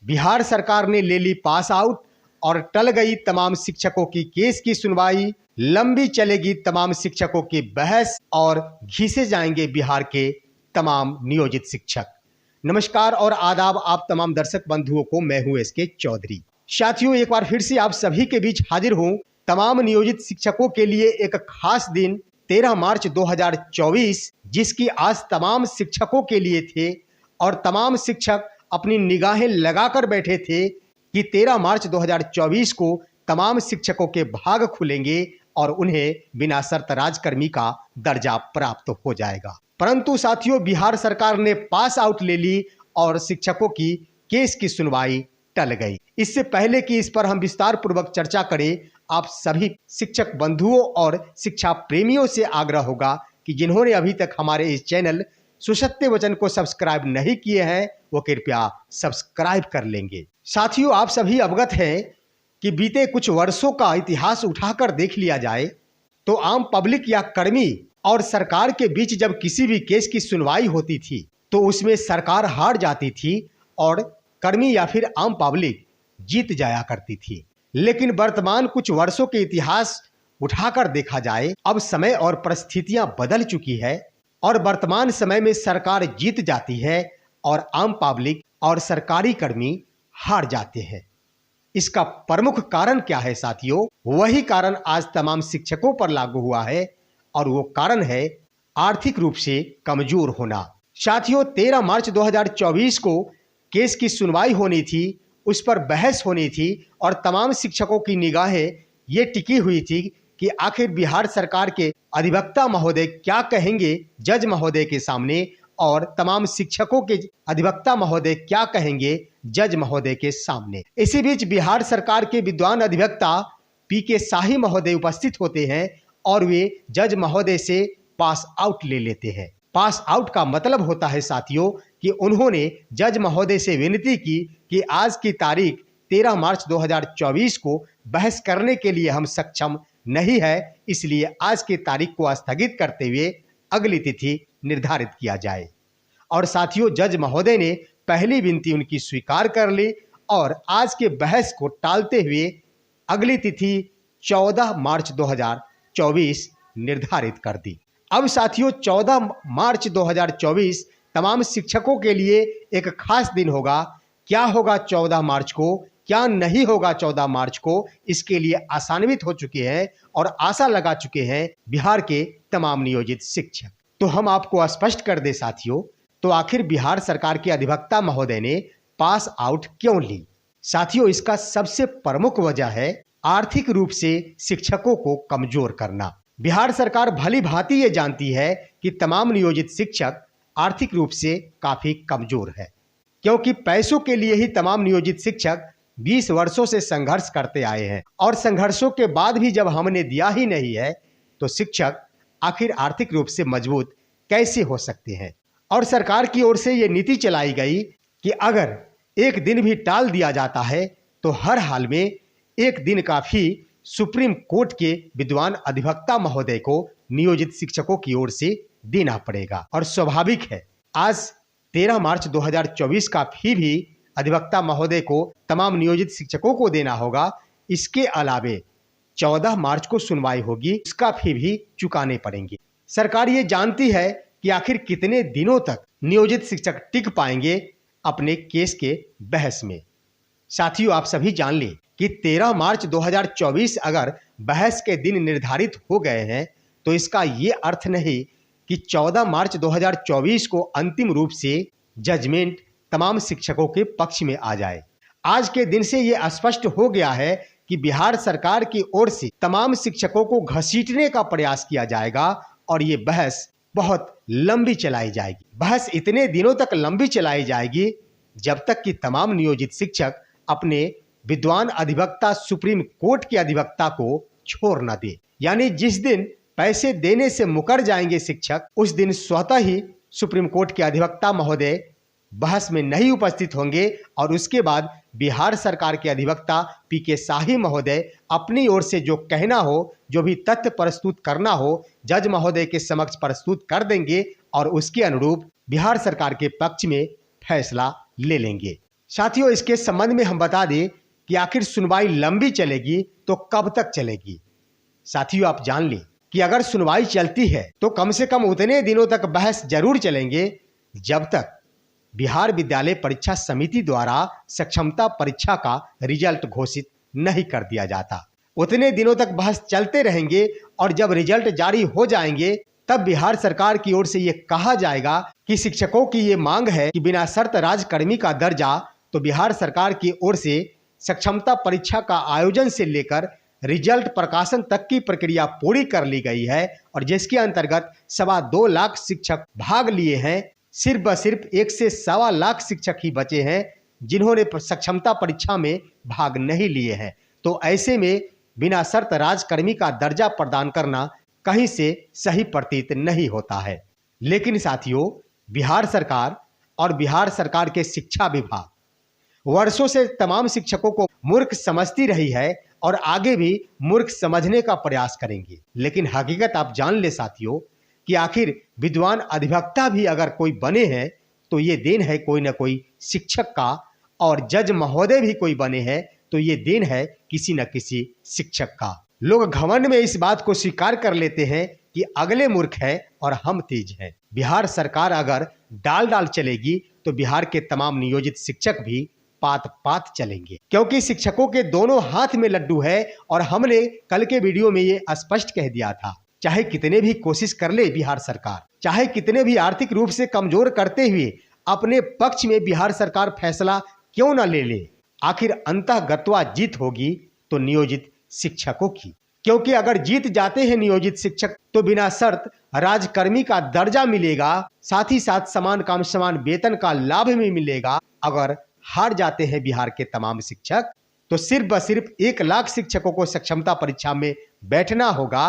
बिहार सरकार ने ले ली पास आउट और टल गई तमाम शिक्षकों की केस की सुनवाई। लंबी चलेगी तमाम शिक्षकों की बहस और घिसे जाएंगे बिहार के तमाम नियोजित शिक्षक। नमस्कार और आदाब आप तमाम दर्शक बंधुओं को, मैं हूं एसके चौधरी। साथियों, एक बार फिर से आप सभी के बीच हाजिर हूं तमाम नियोजित शिक्षकों के लिए एक खास दिन 13 मार्च 2024, जिसकी आज तमाम शिक्षकों के लिए थे और तमाम शिक्षक अपनी निगाहें लगाकर बैठे थे कि 13 मार्च 2024 को तमाम शिक्षकों के भाग खुलेंगे और उन्हें बिना शर्त राजकर्मी का दर्जा प्राप्त हो जाएगा। परंतु साथियों, बिहार सरकार ने पास आउट ले ली और शिक्षकों की केस की सुनवाई टल गई। इससे पहले कि इस पर हम विस्तार पूर्वक चर्चा करें, आप सभी शिक्षक बंधुओं और शिक्षा प्रेमियों से आग्रह होगा कि जिन्होंने अभी तक हमारे इस चैनल सुसत्य वचन को सब्सक्राइब नहीं किए हैं, वो कृपया सब्सक्राइब कर लेंगे। साथियों, आप सभी अवगत हैं कि बीते कुछ वर्षों का इतिहास उठाकर देख लिया जाए तो आम पब्लिक या कर्मी और सरकार के बीच जब किसी भी केस की सुनवाई होती थी तो उसमें सरकार हार जाती थी और कर्मी या फिर आम पब्लिक जीत जाया करती थी। लेकिन वर्तमान कुछ वर्षों के इतिहास उठाकर देखा जाए, अब समय और परिस्थितियां बदल चुकी है और वर्तमान समय में सरकार जीत जाती है और आम पब्लिक और सरकारी कर्मी हार जाते हैं। इसका प्रमुख कारण क्या है साथियों? वही कारण आज तमाम शिक्षकों पर लागू हुआ है और वो कारण है आर्थिक रूप से कमजोर होना। साथियों, 13 मार्च 2024 को केस की सुनवाई होनी थी, उस पर बहस होनी थी और तमाम शिक्षकों की निगाहें ये टिकी हुई थी कि आखिर बिहार सरकार के अधिवक्ता महोदय क्या कहेंगे जज महोदय के सामने और तमाम शिक्षकों के अधिवक्ता महोदय क्या कहेंगे जज महोदय के सामने। इसी बीच बिहार सरकार के विद्वान अधिवक्ता पीके शाही महोदय उपस्थित होते हैं और वे जज महोदय से पास आउट ले लेते हैं। पास आउट का मतलब होता है साथियों कि उन्होंने जज महोदय से विनती की कि आज की तारीख 13 मार्च 2024 को बहस करने के लिए हम सक्षम नहीं है, इसलिए आज की तारीख को स्थगित करते हुए अगली तिथि निर्धारित किया जाए। और साथियों, जज महोदय ने पहली विनती उनकी स्वीकार कर ली और आज के बहस को टालते हुए अगली तिथि 14 मार्च 2024 निर्धारित कर दी। अब साथियों, 14 मार्च 2024 तमाम शिक्षकों के लिए एक खास दिन होगा। क्या होगा 14 मार्च को, क्या नहीं होगा 14 मार्च को, इसके लिए आशान्वित हो चुके हैं और आशा लगा चुके हैं बिहार के तमाम नियोजित शिक्षक। तो हम आपको स्पष्ट कर दें साथियों, तो आखिर बिहार सरकार के अधिवक्ता महोदय ने पास आउट क्यों ली? साथियों, इसका सबसे प्रमुख वजह है आर्थिक रूप से शिक्षकों को कमजोर करना। बिहार सरकार भली भांति ये जानती है कि तमाम नियोजित शिक्षक आर्थिक रूप से काफी कमजोर है, क्योंकि पैसों के लिए ही तमाम नियोजित शिक्षक 20 वर्षों से संघर्ष करते आए हैं और संघर्षों के बाद भी जब हमने दिया ही नहीं है तो शिक्षक आखिर आर्थिक रूप से मजबूत कैसे हो सकते हैं। और सरकार की ओर से ये नीति चलाई गई कि अगर एक दिन भी टाल दिया जाता है तो हर हाल में एक दिन का फी सुप्रीम कोर्ट के विद्वान अधिवक्ता महोदय को नियोजित शिक्षकों की ओर से देना पड़ेगा। और स्वाभाविक है आज 13 मार्च 2024 का फी भी अधिवक्ता महोदय को तमाम नियोजित शिक्षकों को देना होगा। इसके अलावे 14 मार्च को सुनवाई होगी, इसका फी भी चुकाने पड़ेंगे। सरकार ये जानती है कि आखिर कितने दिनों तक नियोजित शिक्षक टिक पाएंगे अपने केस के बहस में। साथियों, आप सभी जान लें कि 13 मार्च 2024 अगर बहस के दिन निर्धारित हो गए हैं तो इसका ये अर्थ नहीं कि 14 मार्च 2024 को अंतिम रूप से जजमेंट तमाम शिक्षकों के पक्ष में आ जाए। आज के दिन से ये स्पष्ट हो गया है कि बिहार सरकार की ओर से तमाम शिक्षकों को घसीटने का प्रयास किया जाएगा और ये बहस बहुत लंबी चलाई जाएगी। बहस इतने दिनों तक लंबी चलाई जाएगी जब तक कि तमाम नियोजित शिक्षक अपने विद्वान अधिवक्ता सुप्रीम कोर्ट के अधिवक्ता को छोड़ न दे। यानी जिस दिन पैसे देने से मुकर जाएंगे शिक्षक, उस दिन स्वतः ही सुप्रीम कोर्ट के अधिवक्ता महोदय बहस में नहीं उपस्थित होंगे और उसके बाद बिहार सरकार के अधिवक्ता पीके शाही महोदय अपनी ओर से जो कहना हो, जो भी तथ्य प्रस्तुत करना हो, जज महोदय के समक्ष प्रस्तुत कर देंगे और उसके अनुरूप बिहार सरकार के पक्ष में फैसला ले लेंगे। साथियों, इसके संबंध में हम बता दें कि आखिर सुनवाई लंबी चलेगी तो कब तक चलेगी। साथियों, आप जान लें कि अगर सुनवाई चलती है तो कम से कम उतने दिनों तक बहस जरूर चलेंगे जब तक बिहार विद्यालय परीक्षा समिति द्वारा सक्षमता परीक्षा का रिजल्ट घोषित नहीं कर दिया जाता। उतने दिनों तक बहस चलते रहेंगे और जब रिजल्ट जारी हो जाएंगे तब बिहार सरकार की ओर से ये कहा जाएगा कि शिक्षकों की ये मांग है कि बिना शर्त राजकर्मी का दर्जा, तो बिहार सरकार की ओर से सक्षमता परीक्षा का आयोजन से लेकर रिजल्ट प्रकाशन तक की प्रक्रिया पूरी कर ली गई है और जिसके अंतर्गत 2.25 लाख शिक्षक भाग लिए हैं। सिर्फ व सिर्फ 1 से 1.25 लाख शिक्षक ही बचे हैं जिन्होंने सक्षमता परीक्षा में भाग नहीं लिए हैं। तो ऐसे में बिना शर्त राजकर्मी का दर्जा प्रदान करना कहीं से सही प्रतीत नहीं होता है। लेकिन साथियों, बिहार सरकार और बिहार सरकार के शिक्षा विभाग वर्षों से तमाम शिक्षकों को मूर्ख समझती रही है और आगे भी मूर्ख समझने का प्रयास करेंगे। लेकिन हकीकत आप जान ले साथियों कि आखिर विद्वान अधिवक्ता भी अगर कोई बने हैं तो ये देन है कोई ना कोई शिक्षक का, और जज महोदय भी कोई बने हैं तो ये देन है किसी न किसी शिक्षक का। लोग घमंड में इस बात को स्वीकार कर लेते हैं कि अगले मूर्ख है और हम तेज हैं। बिहार सरकार अगर डाल डाल चलेगी तो बिहार के तमाम नियोजित शिक्षक भी पात पात चलेंगे, क्योंकि शिक्षकों के दोनों हाथ में लड्डू है। और हमने कल के वीडियो में ये स्पष्ट कह दिया था, चाहे कितने भी कोशिश कर ले बिहार सरकार, चाहे कितने भी आर्थिक रूप से कमजोर करते हुए अपने पक्ष में बिहार सरकार फैसला क्यों न ले ले, आखिर अंतःगत्वा जीत होगी तो नियोजित शिक्षकों की। क्योंकि अगर जीत जाते हैं नियोजित शिक्षक तो बिना शर्त राजकर्मी का दर्जा मिलेगा, साथ ही साथ समान काम समान वेतन का लाभ भी मिलेगा। अगर हार जाते हैं बिहार के तमाम शिक्षक तो सिर्फ व सिर्फ 1 लाख शिक्षकों को सक्षमता परीक्षा में बैठना होगा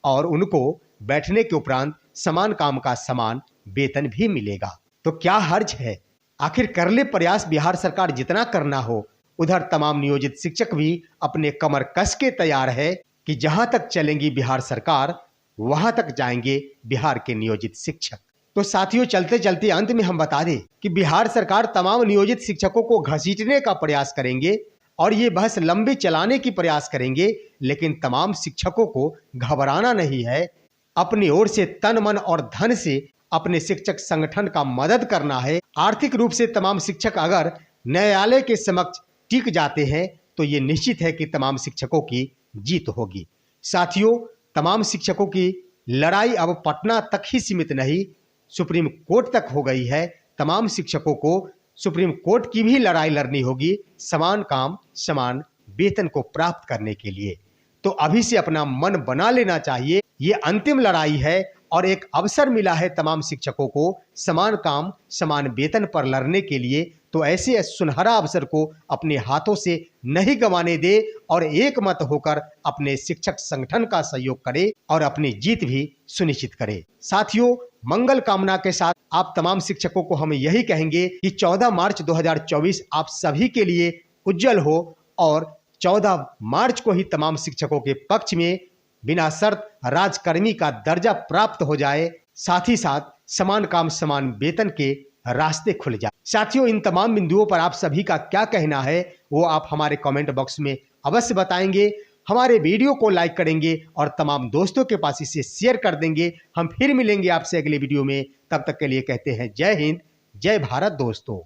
और उनको बैठने के उपरांत समान काम का समान वेतन भी मिलेगा। तो क्या हर्ज है? आखिर कर ले प्रयास बिहार सरकार जितना करना हो, उधर तमाम नियोजित शिक्षक भी अपने कमर कस के तैयार है कि जहां तक चलेंगी बिहार सरकार वहां तक जाएंगे बिहार के नियोजित शिक्षक। तो साथियों, चलते चलते अंत में हम बता दें कि बिहार सरकार तमाम नियोजित शिक्षकों को घसीटने का प्रयास करेंगे और ये बहस लंबी चलाने की प्रयास करेंगे, लेकिन तमाम शिक्षकों को घबराना नहीं है। अपनी ओर से तन मन और धन से अपने शिक्षक संगठन का मदद करना है। आर्थिक रूप से तमाम शिक्षक अगर न्यायालय के समक्ष टिक जाते हैं तो ये निश्चित है कि तमाम शिक्षकों की जीत होगी। साथियों, तमाम शिक्षकों की लड़ाई अब पटना तक ही सीमित नहीं, सुप्रीम कोर्ट तक हो गई है। तमाम शिक्षकों को सुप्रीम कोर्ट की भी लड़ाई लड़नी होगी समान काम समान वेतन को प्राप्त करने के लिए। तो अभी से अपना मन बना लेना चाहिए, ये अंतिम लड़ाई है और एक अवसर मिला है तमाम शिक्षकों को समान काम समान वेतन पर लड़ने के लिए। तो ऐसे सुनहरा अवसर को अपने हाथों से नहीं गंवाने दे और एक मत होकर अपने शिक्षक संगठन का सहयोग करे और अपनी जीत भी सुनिश्चित करे। साथियों, मंगल कामना के साथ आप तमाम शिक्षकों को हम यही कहेंगे कि 14 मार्च 2024 आप सभी के लिए उज्जवल हो और 14 मार्च को ही तमाम शिक्षकों के पक्ष में बिना शर्त राजकर्मी का दर्जा प्राप्त हो जाए, साथ ही साथ समान काम समान वेतन के रास्ते खुल जाए। साथियों, इन तमाम बिंदुओं पर आप सभी का क्या कहना है वो आप हमारे कमेंट बॉक्स में अवश्य बताएंगे। हमारे वीडियो को लाइक करेंगे और तमाम दोस्तों के पास इसे शेयर कर देंगे। हम फिर मिलेंगे आपसे अगले वीडियो में, तब तक के लिए कहते हैं जय हिंद जय भारत दोस्तों।